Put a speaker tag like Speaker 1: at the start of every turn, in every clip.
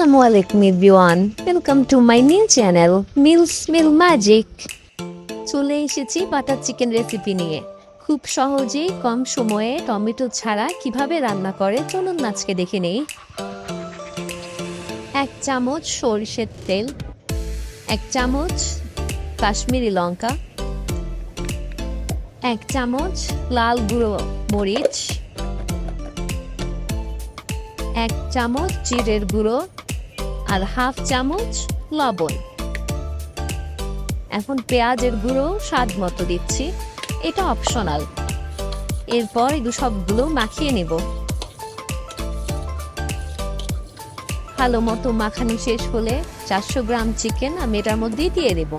Speaker 1: আসসালামু আলাইকুম everyone, welcome to my new channel meals meal magic. চলে এসেছি বাটার চিকেন রেসিপি নিয়ে। খুব সহজেই কম সময়ে টমেটো ছাড়া কিভাবে রান্না করে চলুন আজকে দেখে নেই। 1 চামচ সরিষার তেল, 1 চামচ কাশ্মীরি লঙ্কা, 1 চামচ লাল গুঁড়ো মরিচ, 1 চামচ জিরের গুঁড়ো আর 1/2 চামচ লবণ। এখন পেঁয়াজের গুঁড়ো স্বাদ মতো দিচ্ছি, এটা অপশনাল। এরপর এগুলো সবগুলো মাখিয়ে নেব। ভালো মতো মাখানো শেষ হলে 400 গ্রাম চিকেন আমি এটার মধ্যেই দিয়ে দেব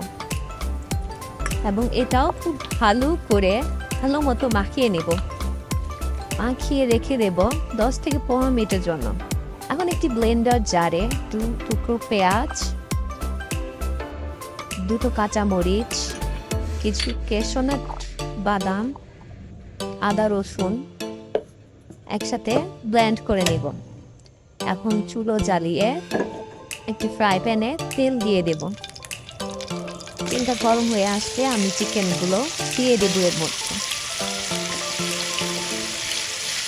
Speaker 1: এবং এটাও খুব ভালো মতো মাখিয়ে নেব। মাখিয়ে রেখে দেব 10 থেকে 15 মিনিটের জন্য। এখন একটি ব্লেন্ডার জারে 2 টুকরো পেঁয়াজ, 2 কাঁচা মরিচ, কিছু কেশনাট বাদাম, আদা রসুন একসাথে ব্লেন্ড করে নেব। এখন চুলো জ্বালিয়ে একটি ফ্রাই প্যানে তেল দিয়ে দেব। তেলটা গরম হয়ে আসলে আমি চিকেনগুলো দিয়ে দেব এর মধ্যে।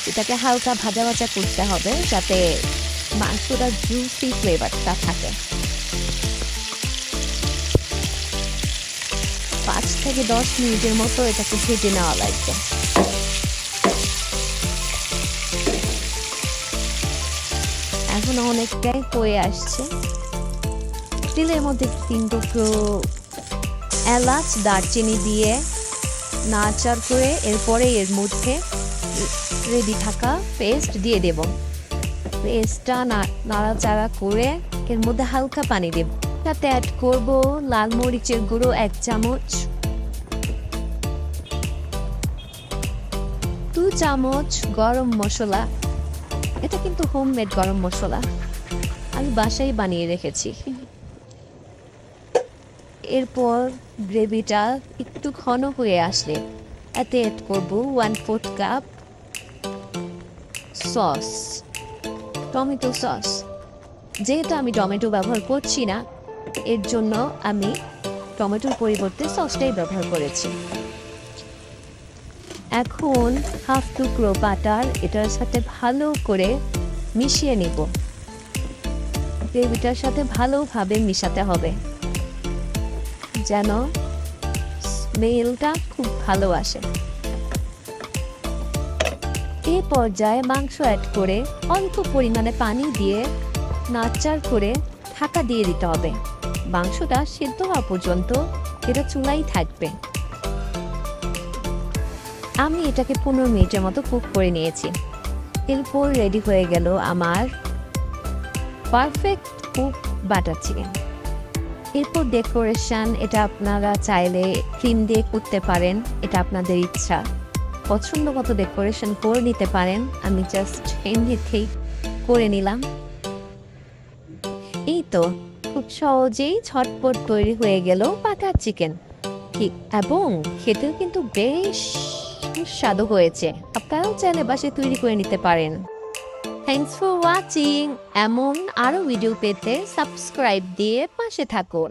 Speaker 1: এটাকে হালকা ভাজা ভাজা করতে হবে যাতে মাংসটার জুসি ফ্লেভারটা থাকে। 5 থেকে 10 মিনিটের মতো এটাকে ভেজে নেওয়া লাগবে। এখন অনেকটাই হয়ে আসছে। তেলের মধ্যে 3 টুকরো এলাচ দারচিনি দিয়ে নাড়াচাড়া করে এরপরে এর মধ্যে রেডি থাকা পেস্ট দিয়ে দেব। পেস্টটা নাড়াচাড়া করে এর মধ্যে হালকা পানি দেব। তাতে অ্যাড করব লাল মরিচের গুঁড়ো 1 চামচ, 2 চামচ গরম মশলা। এটা কিন্তু হোমমেড গরম মশলা, আমি বাসায় বানিয়ে রেখেছি। এরপর গ্রেভিটা একটু ঘন হয়ে আসলে এতে অ্যাড করব 1/4 কাপ সস, টমেটো সস। যেহেতু আমি টমেটো ব্যবহার করছি না, এর জন্য আমি টমেটোর পরিবর্তে সসটাই ব্যবহার করেছি। এখন 1/2 টুকরো বাটার এটার সাথে ভালো করে মিশিয়ে নিব। গ্রেভিটার সাথে ভালোভাবে মিশাতে হবে যেন স্মেলটা খুব ভালো আসে। এই পর্যায়ে মাংস অ্যাড করে অল্প পরিমাণে পানি দিয়ে নাড়াচাড়া করে ঢাকা দিয়ে দিতে হবে। মাংসটা সিদ্ধ হওয়া পর্যন্ত এটা চুলাই থাকবে। আমি এটাকে 15 মিনিটের মতো কুক করে নিয়েছি। এরপর রেডি হয়ে গেল আমার পারফেক্ট কুক বাটার চিকেন। এরপর ডেকোরেশন, এটা আপনারা চাইলে ক্রিম দিয়ে করতে পারেন, এটা আপনাদের ইচ্ছা। পছন্দ মতো ডেকোরেশন করে নিতে পারেন। আমি জাস্ট এমনিতেই করে নিলাম। এই তো খুব সহজেই ঝটপট তৈরি হয়ে গেল বাটার চিকেন। ঠিক, এবং খেতেও কিন্তু বেশ সুস্বাদু হয়েছে। আপনারাও চাইলে বাসায় তৈরি করে নিতে পারেন। Thanks for watching. এমন আরো ভিডিও পেতে সাবস্ক্রাইব দিয়ে পাশে থাকুন।